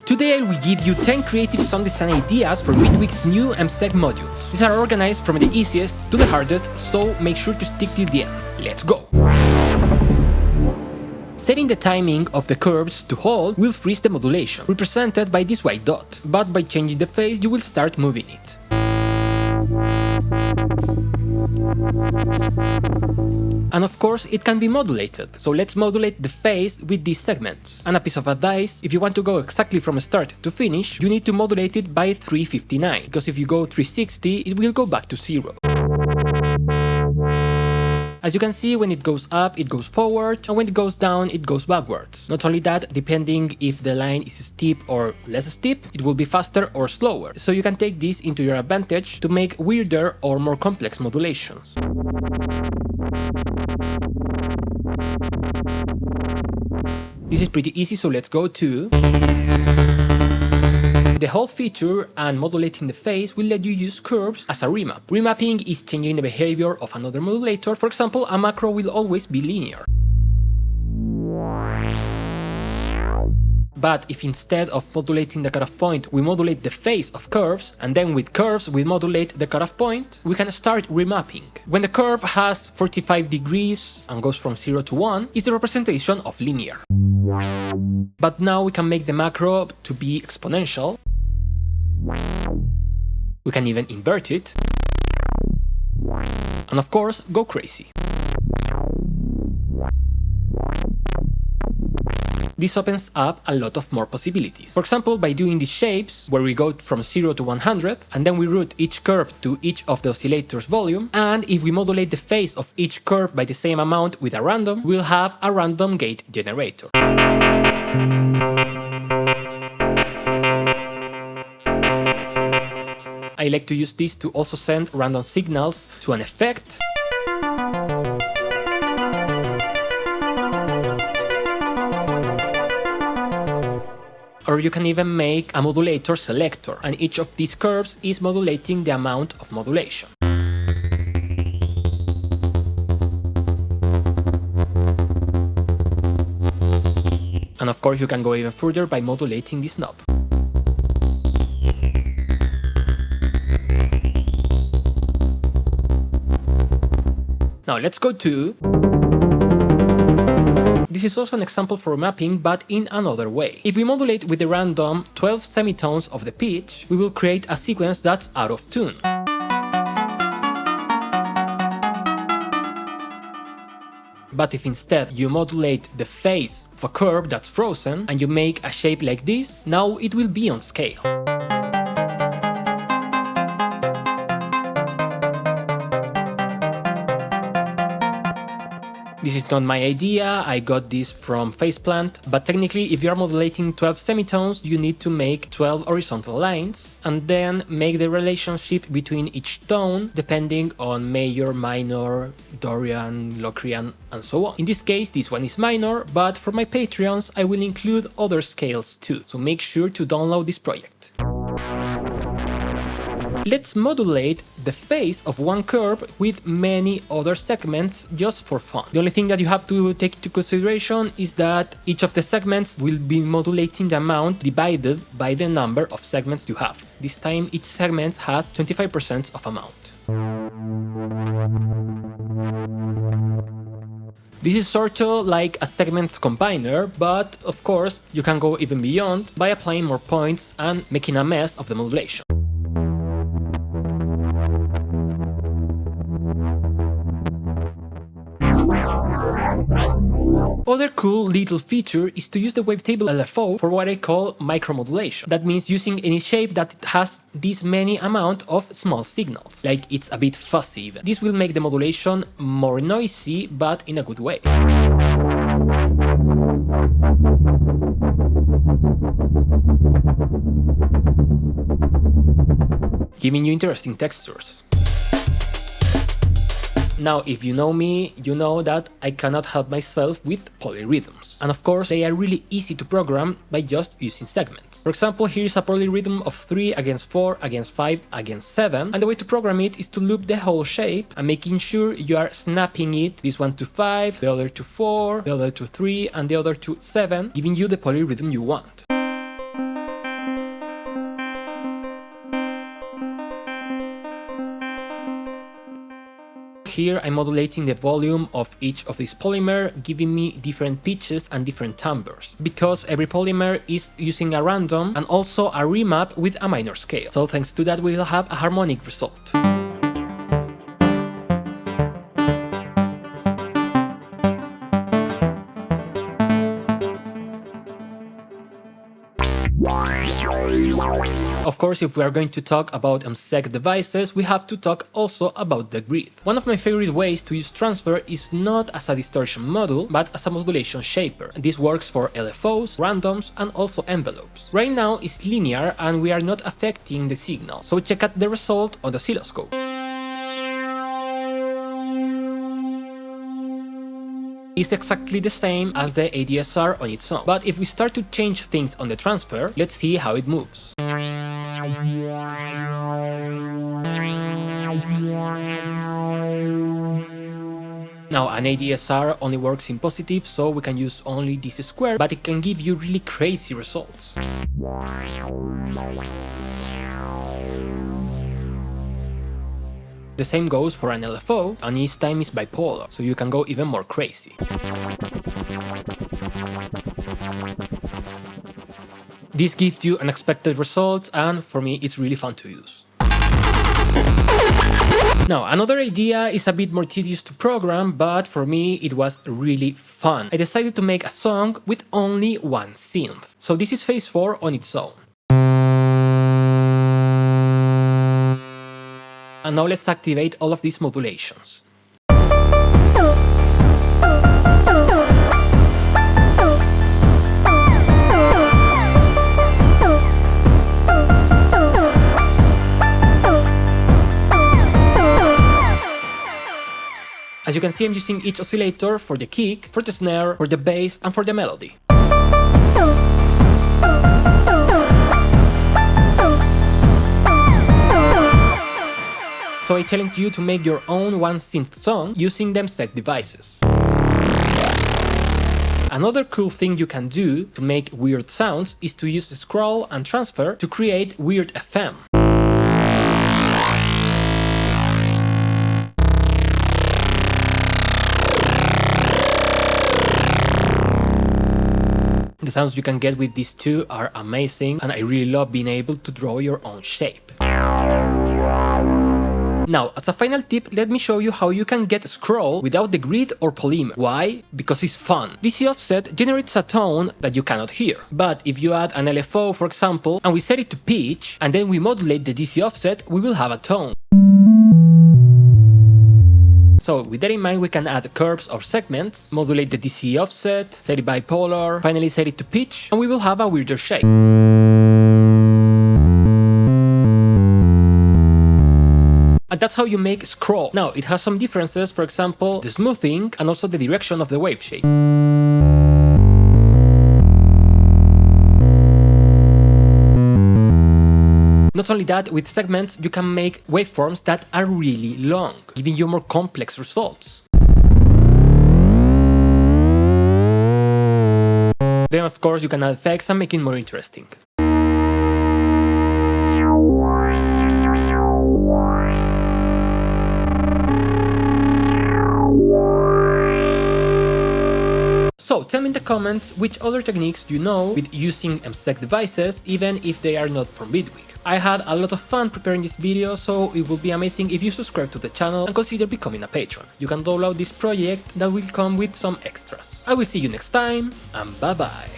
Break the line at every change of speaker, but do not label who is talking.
Today I will give you 10 creative sound design ideas for Bitwig's new MSEG modules. These are organized from the easiest to the hardest, so make sure to stick till the end. Let's go! Setting the timing of the curves to hold will freeze the modulation, represented by this white dot, but by changing the phase you will start moving it. And of course it can be modulated, so let's modulate the phase with these segments. And a piece of advice, if you want to go exactly from start to finish, you need to modulate it by 359, because if you go 360 it will go back to 0. As you can see, when it goes up, it goes forward, and when it goes down, it goes backwards. Not only that, depending if the line is steep or less steep, it will be faster or slower. So you can take this into your advantage to make weirder or more complex modulations. This is pretty easy, so let's go to... The hold feature and modulating the phase will let you use curves as a remap. Remapping is changing the behavior of another modulator. For example, a macro will always be linear. But if instead of modulating the cutoff point, we modulate the phase of curves, and then with curves we modulate the cutoff point, we can start remapping. When the curve has 45 degrees and goes from 0 to 1, it's the representation of linear. But now we can make the macro to be exponential. We can even invert it. And of course, go crazy. This opens up a lot of more possibilities. For example, by doing these shapes, where we go from 0 to 100, and then we route each curve to each of the oscillator's volume, and if we modulate the phase of each curve by the same amount with a random, we'll have a random gate generator. I like to use this to also send random signals to an effect. Or you can even make a modulator selector, and each of these curves is modulating the amount of modulation. And of course you can go even further by modulating this knob. Now let's go to... This is also an example for mapping, but in another way. If we modulate with the random 12 semitones of the pitch, we will create a sequence that's out of tune. But if instead you modulate the phase of a curve that's frozen and you make a shape like this, now it will be on scale. This is not my idea, I got this from Faceplant, but technically if you are modulating 12 semitones you need to make 12 horizontal lines and then make the relationship between each tone depending on major, minor, Dorian, Locrian and so on. In this case this one is minor, but for my Patreons I will include other scales too, so make sure to download this project. Let's modulate the phase of one curve with many other segments just for fun. The only thing that you have to take into consideration is that each of the segments will be modulating the amount divided by the number of segments you have. This time each segment has 25% of amount. This is sort of like a segments combiner, but of course you can go even beyond by applying more points and making a mess of the modulation. Other cool little feature is to use the wavetable LFO for what I call micromodulation. That means using any shape that has this many amount of small signals, like it's a bit fuzzy even. This will make the modulation more noisy, but in a good way. Giving you interesting textures. Now, if you know me, you know that I cannot help myself with polyrhythms. And of course, they are really easy to program by just using segments. For example, here is a polyrhythm of 3 against 4 against 5 against 7, and the way to program it is to loop the whole shape and making sure you are snapping it, this one to 5, the other to 4, the other to 3, and the other to 7, giving you the polyrhythm you want. here I'm modulating the volume of each of these polymer, giving me different pitches and different timbres, because every polymer is using a random and also a remap with a minor scale. So thanks to that we will have a harmonic result. Of course, if we are going to talk about MSEG devices, we have to talk also about the grid. One of my favorite ways to use transfer is not as a distortion module, but as a modulation shaper. This works for LFOs, randoms, and also envelopes. Right now it's linear and we are not affecting the signal, so check out the result on the oscilloscope. It's exactly the same as the ADSR on its own, but if we start to change things on the transfer, let's see how it moves. Now, an ADSR only works in positive, so we can use only this square, but it can give you really crazy results. The same goes for an LFO, and each time is bipolar, so you can go even more crazy. This gives you unexpected results, and for me it's really fun to use. Now, another idea is a bit more tedious to program, but for me it was really fun. I decided to make a song with only one synth. So this is phase 4 on its own. And now let's activate all of these modulations. As you can see, I'm using each oscillator for the kick, for the snare, for the bass, and for the melody. So I challenge you to make your own one synth song using the MSEG devices. Another cool thing you can do to make weird sounds is to use Scrawl and transfer to create weird FM. The sounds you can get with these two are amazing, and I really love being able to draw your own shape. Now, as a final tip, let me show you how you can get Scrawl without the grid or polymer. Why? Because it's fun. DC offset generates a tone that you cannot hear. But if you add an LFO, for example, and we set it to pitch, and then we modulate the DC offset, we will have a tone. So with that in mind, we can add curves or segments, modulate the DC offset, set it bipolar, finally set it to pitch, and we will have a weirder shape. And that's how you make Scrawl. Now, it has some differences, for example, the smoothing and also the direction of the wave shape. Not only that, with segments you can make waveforms that are really long, giving you more complex results. Then of course you can add effects and make it more interesting. So tell me in the comments which other techniques you know with using MSEG devices, even if they are not from Bitwig. I had a lot of fun preparing this video, so it would be amazing if you subscribe to the channel and consider becoming a patron. You can download this project that will come with some extras. I will see you next time, and bye bye!